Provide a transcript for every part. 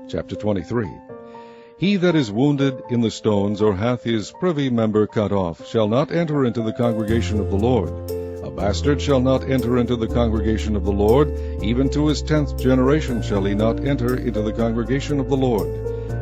Chapter 23. He that is wounded in the stones, or hath his privy member cut off, shall not enter into the congregation of the Lord. A bastard shall not enter into the congregation of the Lord, even to his 10th generation shall he not enter into the congregation of the Lord.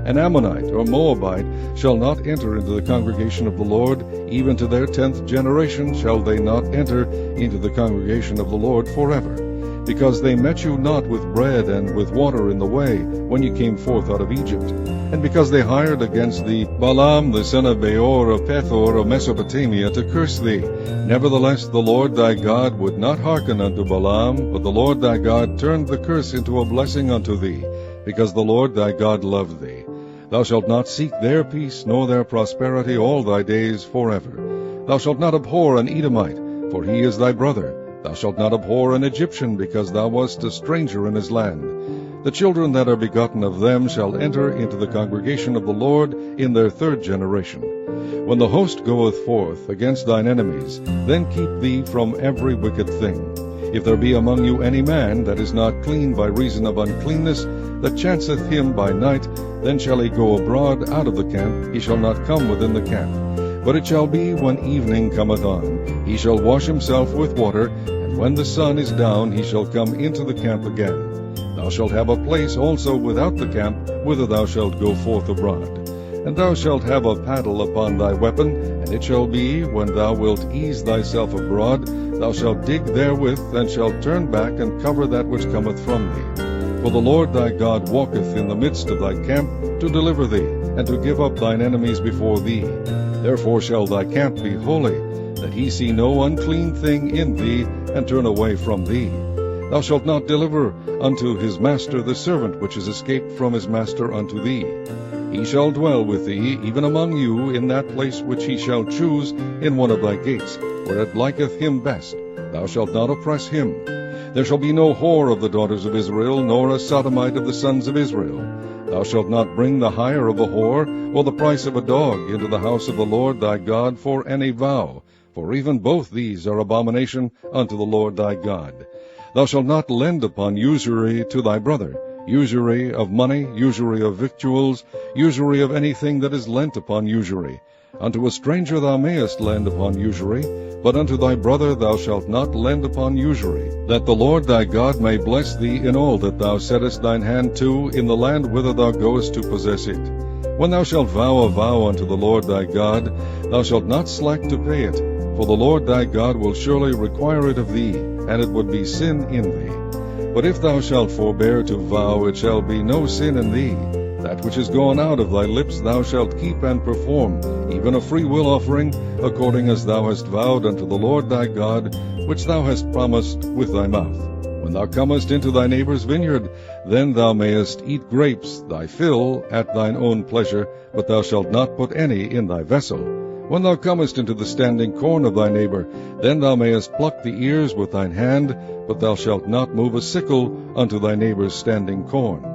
An Ammonite or Moabite shall not enter into the congregation of the Lord, even to their 10th generation shall they not enter into the congregation of the Lord forever. Because they met you not with bread and with water in the way, when you came forth out of Egypt, and because they hired against thee Balaam the son of Beor of Pethor of Mesopotamia to curse thee. Nevertheless the Lord thy God would not hearken unto Balaam, but the Lord thy God turned the curse into a blessing unto thee, because the Lord thy God loved thee. Thou shalt not seek their peace, nor their prosperity all thy days forever. Thou shalt not abhor an Edomite, for he is thy brother. Thou shalt not abhor an Egyptian, because thou wast a stranger in his land. The children that are begotten of them shall enter into the congregation of the Lord in their 3rd generation. When the host goeth forth against thine enemies, then keep thee from every wicked thing. If there be among you any man that is not clean by reason of uncleanness, that chanceth him by night, then shall he go abroad out of the camp, he shall not come within the camp. But it shall be when evening cometh on, he shall wash himself with water, and when the sun is down, he shall come into the camp again. Thou shalt have a place also without the camp, whither thou shalt go forth abroad. And thou shalt have a paddle upon thy weapon, and it shall be, when thou wilt ease thyself abroad, thou shalt dig therewith, and shalt turn back, and cover that which cometh from thee. For the Lord thy God walketh in the midst of thy camp, to deliver thee, and to give up thine enemies before thee. Therefore shall thy camp be holy, that he see no unclean thing in thee, and turn away from thee. Thou shalt not deliver unto his master the servant which is escaped from his master unto thee. He shall dwell with thee, even among you, in that place which he shall choose in one of thy gates, where it liketh him best. Thou shalt not oppress him. There shall be no whore of the daughters of Israel, nor a sodomite of the sons of Israel. Thou shalt not bring the hire of a whore, or the price of a dog, into the house of the Lord thy God for any vow, for even both these are abomination unto the Lord thy God. Thou shalt not lend upon usury to thy brother, usury of money, usury of victuals, usury of anything that is lent upon usury. Unto a stranger thou mayest lend upon usury, but unto thy brother thou shalt not lend upon usury, that the Lord thy God may bless thee in all that thou settest thine hand to in the land whither thou goest to possess it. When thou shalt vow a vow unto the Lord thy God, thou shalt not slack to pay it, for the Lord thy God will surely require it of thee, and it would be sin in thee. But if thou shalt forbear to vow, it shall be no sin in thee. That which is gone out of thy lips thou shalt keep and perform, even a freewill offering, according as thou hast vowed unto the Lord thy God, which thou hast promised with thy mouth. When thou comest into thy neighbor's vineyard, then thou mayest eat grapes, thy fill, at thine own pleasure, but thou shalt not put any in thy vessel. When thou comest into the standing corn of thy neighbor, then thou mayest pluck the ears with thine hand, but thou shalt not move a sickle unto thy neighbor's standing corn.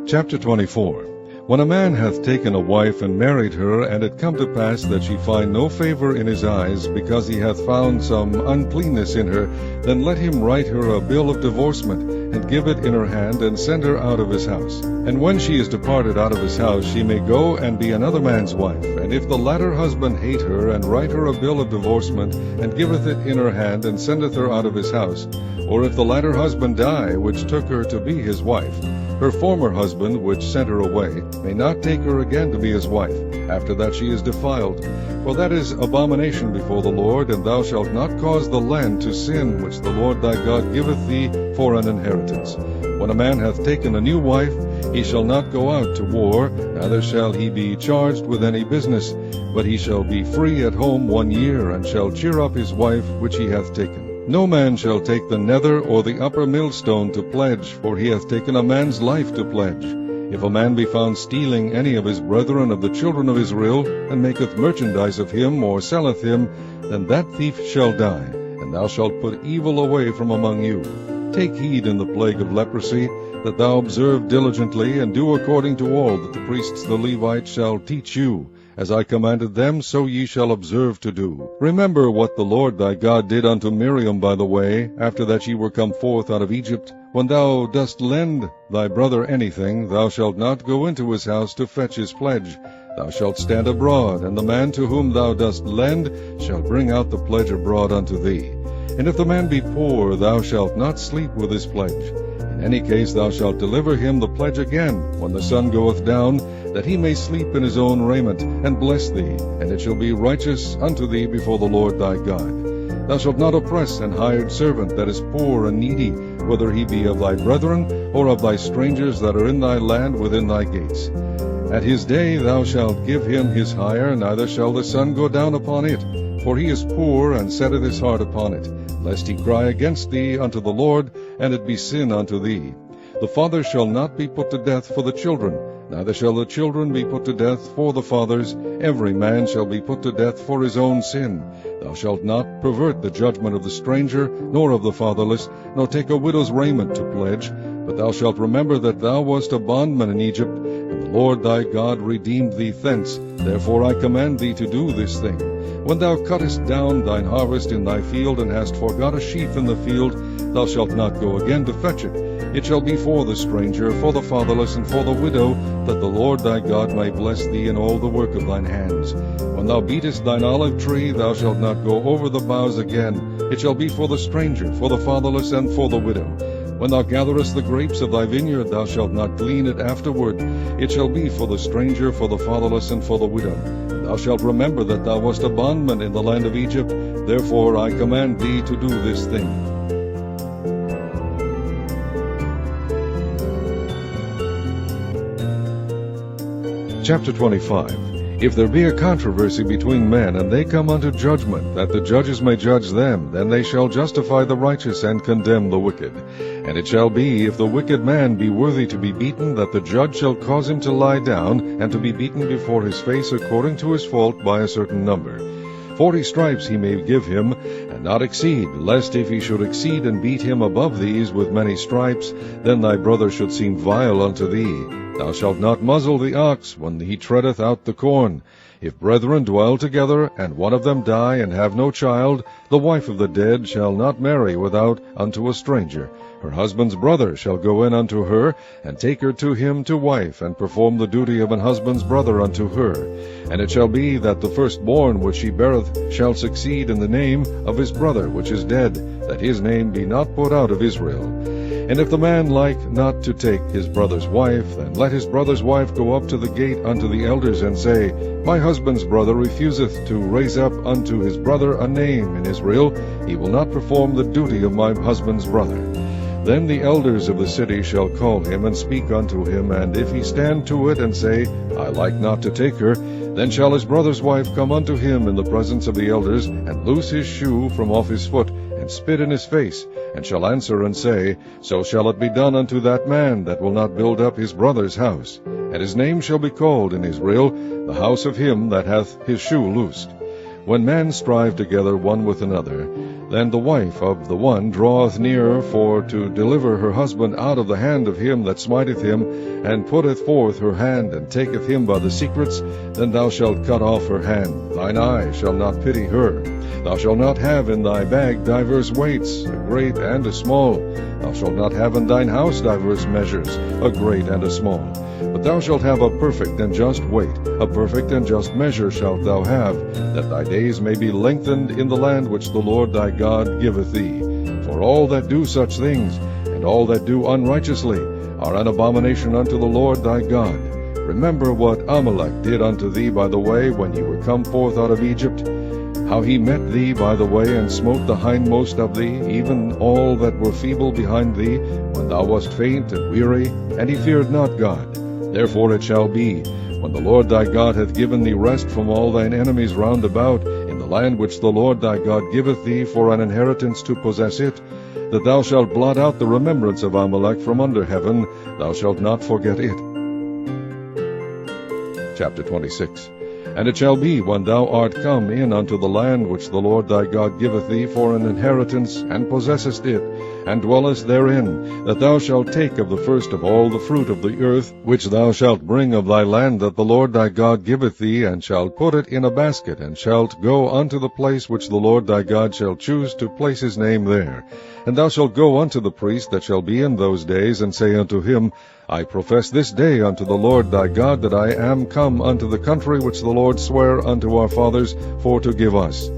Chapter 24. When a man hath taken a wife and married her, and it come to pass that she find no favor in his eyes, because he hath found some uncleanness in her, then let him write her a bill of divorcement, and give it in her hand, and send her out of his house. And when she is departed out of his house, she may go and be another man's wife. And if the latter husband hate her, and write her a bill of divorcement, and giveth it in her hand, and sendeth her out of his house, or if the latter husband die, which took her to be his wife, her former husband, which sent her away, may not take her again to be his wife, after that she is defiled. For that is abomination before the Lord, and thou shalt not cause the land to sin, which the Lord thy God giveth thee for an inheritance. When a man hath taken a new wife, he shall not go out to war, neither shall he be charged with any business, but he shall be free at home 1 year, and shall cheer up his wife which he hath taken. No man shall take the nether or the upper millstone to pledge, for he hath taken a man's life to pledge. If a man be found stealing any of his brethren of the children of Israel, and maketh merchandise of him, or selleth him, then that thief shall die, and thou shalt put evil away from among you. Take heed in the plague of leprosy, that thou observe diligently, and do according to all that the priests the Levites shall teach you. As I commanded them, so ye shall observe to do. Remember what the Lord thy God did unto Miriam by the way, after that ye were come forth out of Egypt, When thou dost lend thy brother anything, thou shalt not go into his house to fetch his pledge. Thou shalt stand abroad, and the man to whom thou dost lend shall bring out the pledge abroad unto thee. And if the man be poor, thou shalt not sleep with his pledge. In any case thou shalt deliver him the pledge again, when the sun goeth down, that he may sleep in his own raiment, and bless thee, and it shall be righteous unto thee before the Lord thy God. Thou shalt not oppress an hired servant that is poor and needy, whether he be of thy brethren, or of thy strangers that are in thy land within thy gates. At his day thou shalt give him his hire, neither shall the sun go down upon it. For he is poor, and setteth his heart upon it, lest he cry against thee unto the Lord, and it be sin unto thee. The father shall not be put to death for the children, neither shall the children be put to death for the fathers. Every man shall be put to death for his own sin. Thou shalt not pervert the judgment of the stranger, nor of the fatherless, nor take a widow's raiment to pledge. But thou shalt remember that thou wast a bondman in Egypt, and the Lord thy God redeemed thee thence. Therefore I command thee to do this thing. When thou cuttest down thine harvest in thy field, and hast forgot a sheaf in the field, thou shalt not go again to fetch it. It shall be for the stranger, for the fatherless, and for the widow, that the Lord thy God may bless thee in all the work of thine hands. When thou beatest thine olive tree, thou shalt not go over the boughs again. It shall be for the stranger, for the fatherless, and for the widow. When thou gatherest the grapes of thy vineyard, thou shalt not glean it afterward. It shall be for the stranger, for the fatherless, and for the widow. Thou shalt remember that thou wast a bondman in the land of Egypt. Therefore I command thee to do this thing. Chapter 25. If there be a controversy between men, and they come unto judgment, that the judges may judge them, then they shall justify the righteous, and condemn the wicked. And it shall be, if the wicked man be worthy to be beaten, that the judge shall cause him to lie down, and to be beaten before his face according to his fault by a certain number. 40 stripes he may give him, and not exceed, lest if he should exceed and beat him above these with many stripes, then thy brother should seem vile unto thee. Thou shalt not muzzle the ox when he treadeth out the corn. If brethren dwell together, and one of them die, and have no child, the wife of the dead shall not marry without unto a stranger. Her husband's brother shall go in unto her, and take her to him to wife, and perform the duty of an husband's brother unto her. And it shall be that the firstborn which she beareth shall succeed in the name of his brother which is dead, that his name be not put out of Israel. And if the man like not to take his brother's wife, then let his brother's wife go up to the gate unto the elders, and say, My husband's brother refuseth to raise up unto his brother a name in Israel. He will not perform the duty of my husband's brother. Then the elders of the city shall call him, and speak unto him, and if he stand to it, and say, I like not to take her, then shall his brother's wife come unto him in the presence of the elders, and loose his shoe from off his foot, and spit in his face, and shall answer and say, So shall it be done unto that man that will not build up his brother's house. And his name shall be called in Israel, the house of him that hath his shoe loosed. When men strive together one with another, then the wife of the one draweth near for to deliver her husband out of the hand of him that smiteth him, and putteth forth her hand, and taketh him by the secrets, then thou shalt cut off her hand. Thine eye shall not pity her. Thou shalt not have in thy bag divers weights, a great and a small. Thou shalt not have in thine house divers measures, a great and a small. But thou shalt have a perfect and just weight, a perfect and just measure shalt thou have, that thy days may be lengthened in the land which the Lord thy God giveth thee. For all that do such things, and all that do unrighteously, are an abomination unto the Lord thy God. Remember what Amalek did unto thee by the way, when ye were come forth out of Egypt, how he met thee by the way, and smote the hindmost of thee, even all that were feeble behind thee, when thou wast faint and weary, and he feared not God. Therefore it shall be, when the Lord thy God hath given thee rest from all thine enemies round about, in the land which the Lord thy God giveth thee for an inheritance to possess it, that thou shalt blot out the remembrance of Amalek from under heaven, thou shalt not forget it. Chapter 26. And it shall be, when thou art come in unto the land which the Lord thy God giveth thee for an inheritance, and possessest it, and dwellest therein, that thou shalt take of the first of all the fruit of the earth, which thou shalt bring of thy land that the Lord thy God giveth thee, and shalt put it in a basket, and shalt go unto the place which the Lord thy God shall choose to place his name there. And thou shalt go unto the priest that shall be in those days, and say unto him, I profess this day unto the Lord thy God that I am come unto the country which the Lord sware unto our fathers for to give us.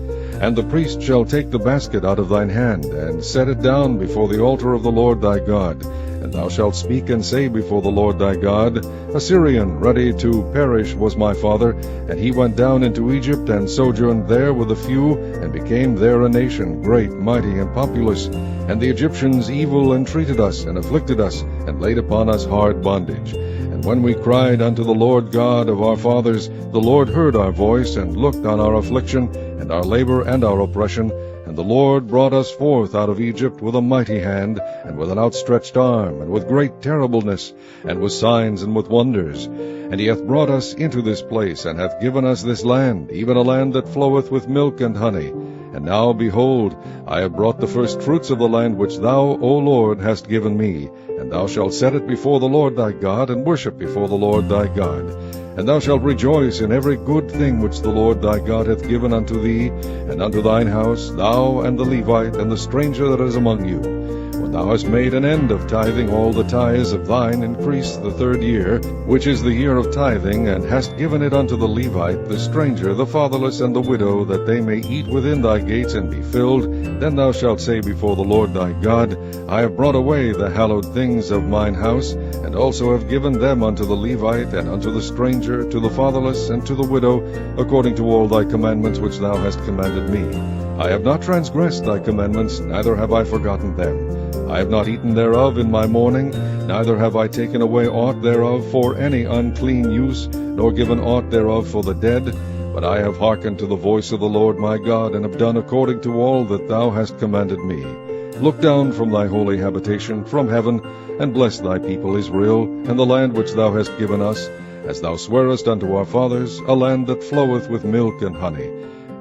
And the priest shall take the basket out of thine hand, and set it down before the altar of the Lord thy God. And thou shalt speak and say before the Lord thy God, A Syrian ready to perish was my father, and he went down into Egypt, and sojourned there with a few, and became there a nation, great, mighty, and populous. And the Egyptians evil entreated us, and afflicted us, and laid upon us hard bondage. And when we cried unto the Lord God of our fathers, the Lord heard our voice, and looked on our affliction, and our labor, and our oppression. And the Lord brought us forth out of Egypt with a mighty hand, and with an outstretched arm, and with great terribleness, and with signs and with wonders. And he hath brought us into this place, and hath given us this land, even a land that floweth with milk and honey. And now, behold, I have brought the first fruits of the land which thou, O Lord, hast given me. And thou shalt set it before the Lord thy God, and worship before the Lord thy God. And thou shalt rejoice in every good thing which the Lord thy God hath given unto thee, and unto thine house, thou and the Levite, and the stranger that is among you. When thou hast made an end of tithing all the tithes of thine increase the 3rd year, which is the year of tithing, and hast given it unto the Levite, the stranger, the fatherless, and the widow, that they may eat within thy gates and be filled, then thou shalt say before the Lord thy God, I have brought away the hallowed things of mine house, and also have given them unto the Levite, and unto the stranger, to the fatherless, and to the widow, according to all thy commandments which thou hast commanded me. I have not transgressed thy commandments, neither have I forgotten them. I have not eaten thereof in my mourning, neither have I taken away aught thereof for any unclean use, nor given aught thereof for the dead. But I have hearkened to the voice of the Lord my God, and have done according to all that thou hast commanded me. Look down from thy holy habitation, from heaven, and bless thy people Israel, and the land which thou hast given us, as thou swarest unto our fathers, a land that floweth with milk and honey.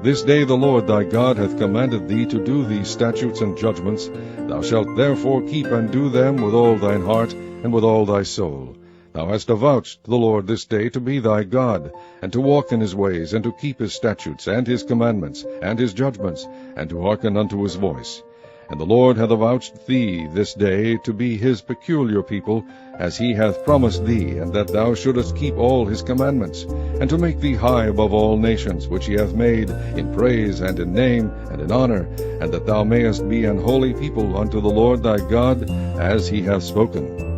This day the Lord thy God hath commanded thee to do these statutes and judgments. Thou shalt therefore keep and do them with all thine heart, and with all thy soul. Thou hast avouched the Lord this day to be thy God, and to walk in his ways, and to keep his statutes, and his commandments, and his judgments, and to hearken unto his voice. And the Lord hath avouched thee this day to be his peculiar people, as he hath promised thee, and that thou shouldest keep all his commandments, and to make thee high above all nations which he hath made, in praise, and in name, and in honor, and that thou mayest be an holy people unto the Lord thy God, as he hath spoken.